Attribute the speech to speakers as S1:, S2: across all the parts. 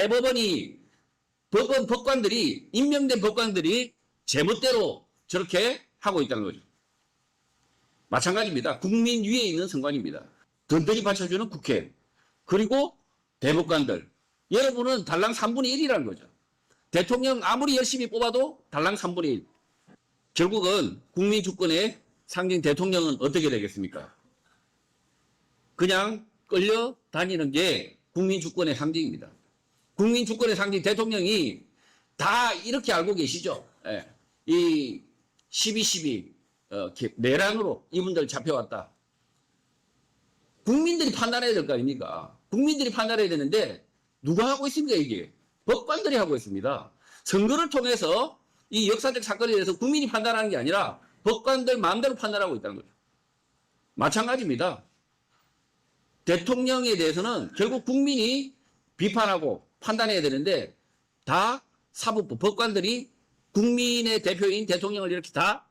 S1: 대법원이 법관들이 임명된 법관들이 제멋대로 저렇게 하고 있다는 거죠. 마찬가지입니다. 국민 위에 있는 선관위입니다. 든든히 받쳐주는 국회 그리고 대법관들 여러분은 달랑 3분의 1이라는 거죠. 대통령 아무리 열심히 뽑아도 달랑 3분의 1. 결국은 국민 주권의 상징 대통령은 어떻게 되겠습니까? 그냥 끌려다니는 게 국민 주권의 상징입니다. 국민 주권의 상징 대통령이 다 이렇게 알고 계시죠. 예. 이 12.12 내란으로 이분들 잡혀왔다. 국민들이 판단해야 될 거 아닙니까? 국민들이 판단해야 되는데 누가 하고 있습니까 이게? 법관들이 하고 있습니다. 선거를 통해서 이 역사적 사건에 대해서 국민이 판단하는 게 아니라 법관들 마음대로 판단하고 있다는 거죠. 마찬가지입니다. 대통령에 대해서는 결국 국민이 비판하고 판단해야 되는데 다 사법부 법관들이 국민의 대표인 대통령을 이렇게 다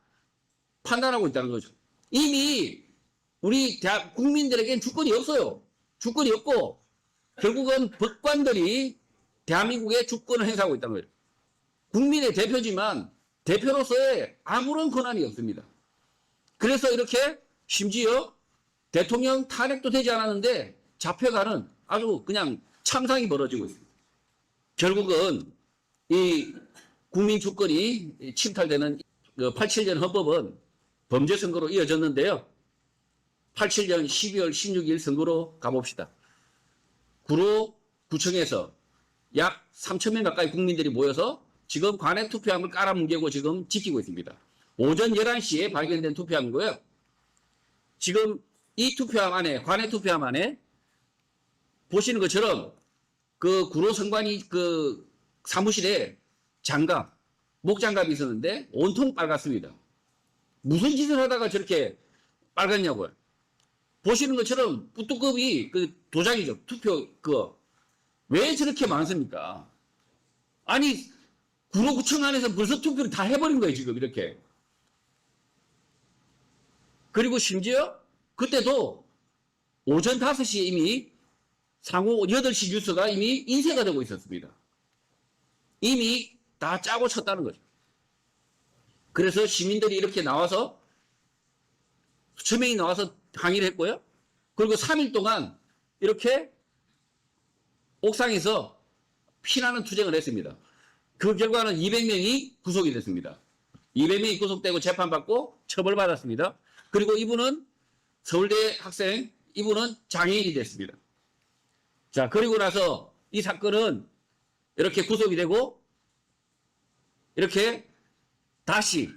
S1: 판단하고 있다는 거죠. 이미 우리 국민들에겐 주권이 없어요. 주권이 없고 결국은 법관들이 대한민국의 주권을 행사하고 있다는 거예요. 국민의 대표지만 대표로서의 아무런 권한이 없습니다. 그래서 이렇게 심지어 대통령 탄핵도 되지 않았는데 잡혀가는 아주 그냥 참상이 벌어지고 있습니다. 결국은 이 국민 주권이 침탈되는 87년 헌법은 범죄 선거로 이어졌는데요. 87년 12월 16일 선거로 가봅시다. 구로 구청에서 약 3,000명 가까이 국민들이 모여서 지금 관외 투표함을 깔아뭉개고 지금 지키고 있습니다. 오전 11시에 발견된 투표함이고요. 지금 이 투표함 안에, 관외 투표함 안에 보시는 것처럼 그 구로 선관위 그 사무실에 장갑, 목장갑이 있었는데 온통 빨갛습니다. 무슨 짓을 하다가 저렇게 빨갛냐고요. 보시는 것처럼 뚜껑이 그 도장이죠. 투표 왜 저렇게 많습니까? 아니 구로구청 안에서 벌써 투표를 다 해버린 거예요 지금 이렇게. 그리고 심지어 그때도 오전 5시에 이미 상호 8시 뉴스가 이미 인쇄가 되고 있었습니다. 이미 다 짜고 쳤다는 거죠. 그래서 시민들이 이렇게 나와서 수천 명이 나와서 항의를 했고요. 그리고 3일 동안 이렇게 옥상에서 피나는 투쟁을 했습니다. 그 결과는 200명이 구속이 됐습니다. 200명이 구속되고 재판받고 처벌받았습니다. 그리고 이분은 서울대 학생, 이분은 장애인이 됐습니다. 자, 그리고 나서 이 사건은 이렇게 구속이 되고 이렇게 다시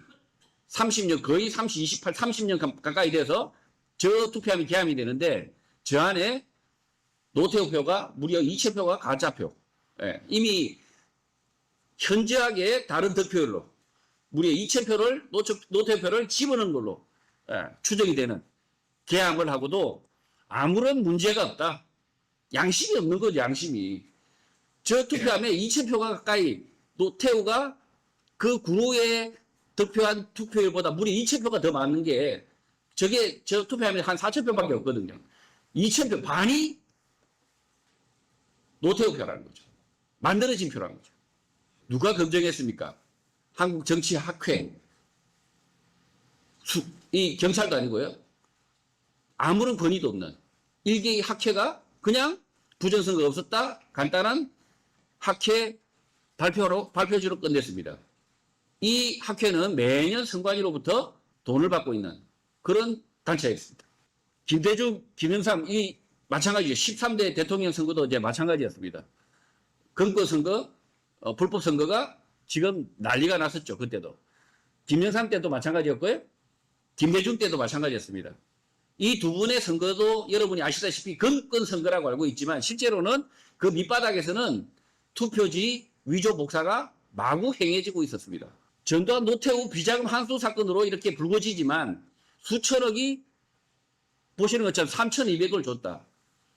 S1: 30년, 거의 30년 가까이 돼서 저 투표함이 개함이 되는데 저 안에 노태우 표가 무려 2,000표가 가짜표. 예, 이미 현저하게 다른 득표율로 무려 2,000표를 노태우 표를 집어넣은 걸로 추정이 되는 개함을 하고도 아무런 문제가 없다. 양심이 없는 거죠, 양심이. 저 투표함에 2,000표가 가까이 노태우가 그 구로에 득표한 투표율보다 무려 2,000표가 더 많은 게 저게 저 투표함에 한 4,000표밖에 없거든요. 2,000표 반이 노태우 표라는 거죠. 만들어진 표라는 거죠. 누가 검증했습니까? 한국 정치 학회. 이 경찰도 아니고요. 아무런 권위도 없는 일개의 학회가 그냥 부정선거가 없었다. 간단한 학회 발표지로 끝냈습니다. 이 학회는 매년 선관위로부터 돈을 받고 있는 그런 단체였습니다. 김대중, 김영삼 이 마찬가지죠. 13대 대통령 선거도 이제 마찬가지였습니다. 검거 선거, 불법 선거가 지금 난리가 났었죠. 그때도. 김영삼 때도 마찬가지였고요. 김대중 때도 마찬가지였습니다. 이 두 분의 선거도 여러분이 아시다시피 검권 선거라고 알고 있지만 실제로는 그 밑바닥에서는 투표지 위조 복사가 마구 행해지고 있었습니다. 전두환 노태우 비자금 환수 사건으로 이렇게 불거지지만 수천억이 보시는 것처럼 3,200을 줬다.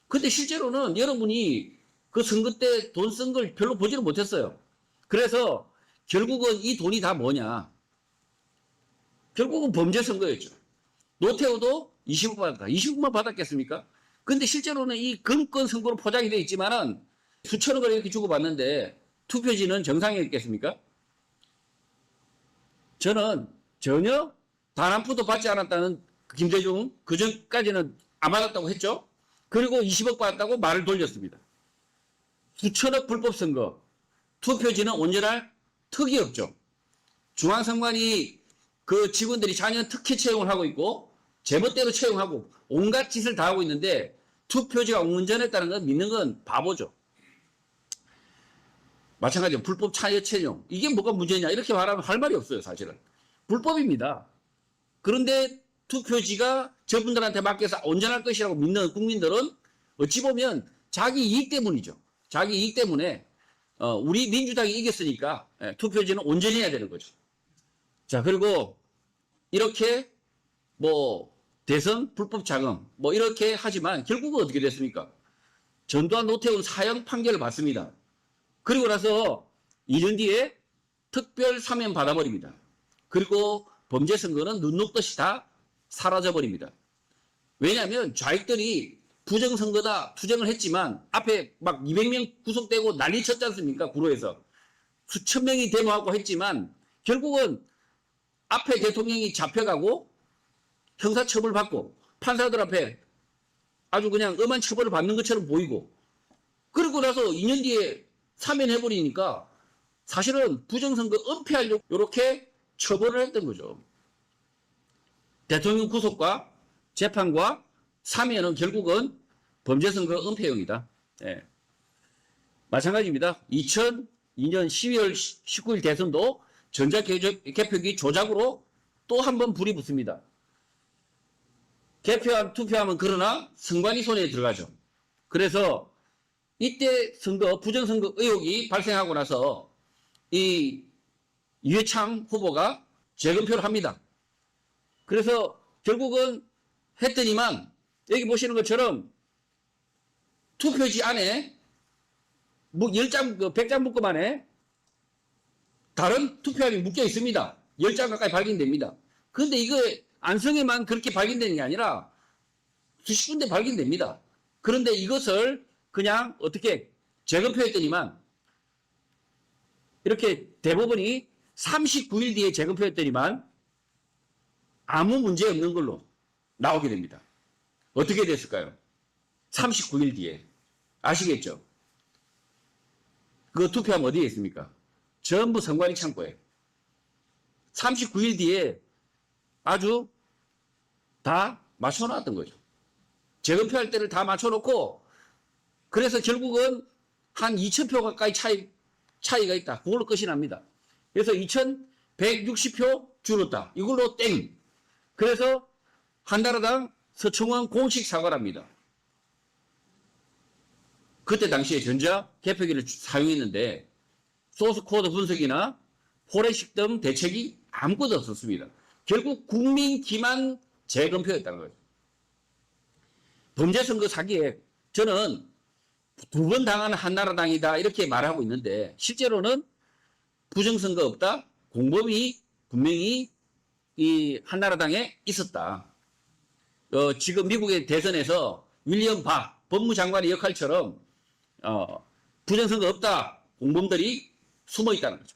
S1: 근데 실제로는 여러분이 그 선거 때 돈 쓴 걸 별로 보지를 못했어요. 그래서 결국은 이 돈이 다 뭐냐. 결국은 범죄 선거였죠. 노태우도 20억 받았다. 20억만 받았겠습니까? 근데 실제로는 이 검권 선거로 포장이 되어 있지만은 수천억을 이렇게 주고받는데 투표지는 정상이었겠습니까? 저는 전혀 단 한 푼도 받지 않았다는 김대중, 그 전까지는 안 받았다고 했죠. 그리고 20억 받았다고 말을 돌렸습니다. 수천억 불법 선거, 투표지는 온전할 턱이 없죠. 중앙선관위 그 직원들이 자녀 특혜 채용을 하고 있고 제멋대로 채용하고 온갖 짓을 다 하고 있는데 투표지가 온전했다는 건 믿는 건 바보죠. 마찬가지로 불법 차여 채용. 이게 뭐가 문제냐 이렇게 말하면 할 말이 없어요. 사실은. 불법입니다. 그런데 투표지가 저분들한테 맡겨서 온전할 것이라고 믿는 국민들은 어찌 보면 자기 이익 때문이죠. 자기 이익 때문에 우리 민주당이 이겼으니까 투표지는 온전히 해야 되는 거죠. 자, 그리고 이렇게 뭐 대선 불법 자금 뭐 이렇게 하지만 결국은 어떻게 됐습니까? 전두환 노태우는 사형 판결을 받습니다. 그리고 나서 2년 뒤에 특별 사면 받아버립니다. 그리고 범죄 선거는 눈 녹듯이 다 사라져버립니다. 왜냐하면 좌익들이 부정선거다 투쟁을 했지만 앞에 막 200명 구속되고 난리 쳤지 않습니까? 구로에서. 수천 명이 데모하고 했지만 결국은 앞에 대통령이 잡혀가고 형사처벌 받고 판사들 앞에 아주 그냥 엄한 처벌을 받는 것처럼 보이고 그러고 나서 2년 뒤에 사면해버리니까 사실은 부정선거 은폐하려고 이렇게 처벌을 했던 거죠. 대통령 구속과 재판과 사면은 결국은 범죄선거 은폐용이다. 예. 마찬가지입니다. 2002년 12월 19일 대선도 전자개표기 조작으로 또 한 번 불이 붙습니다. 개표한 투표하면 그러나 선관위 손에 들어가죠. 그래서 이때 선거 부정선거 의혹이 발생하고 나서 이 이회창 후보가 재검표를 합니다. 그래서 결국은 했더니만 여기 보시는 것처럼 투표지 안에 10장, 100장 묶음 안에 다른 투표함이 묶여 있습니다. 10장 가까이 발견됩니다. 그런데 이거 안성에만 그렇게 발견되는 게 아니라 수십 군데 발견됩니다. 그런데 이것을 그냥 어떻게 재검표했더니만 이렇게 대법원이 39일 뒤에 재검표했더니만 아무 문제 없는 걸로 나오게 됩니다. 어떻게 됐을까요? 39일 뒤에. 아시겠죠? 그 투표함 어디에 있습니까? 전부 선관위 창고에. 39일 뒤에 아주 다 맞춰놨던 거죠. 재검표할 때를 다 맞춰놓고 그래서 결국은 한 2,000표 가까이 차이가 있다. 그걸로 끝이 납니다. 그래서 2,160표 줄었다. 이걸로 땡. 그래서 한나라당 서청원 공식 사과를 합니다. 그때 당시에 전자 개표기를 사용했는데 소스 코드 분석이나 포렌식 등 대책이 아무것도 없었습니다. 결국 국민 기만 재검표였다는 거죠. 범죄선거 사기에 저는 2번 당하는 한나라당이다 이렇게 말하고 있는데 실제로는 부정선거 없다. 공범이 분명히 이 한나라당에 있었다. 지금 미국의 대선에서 윌리엄 바 법무장관의 역할처럼 부정선거 없다. 공범들이 숨어 있다는 거죠.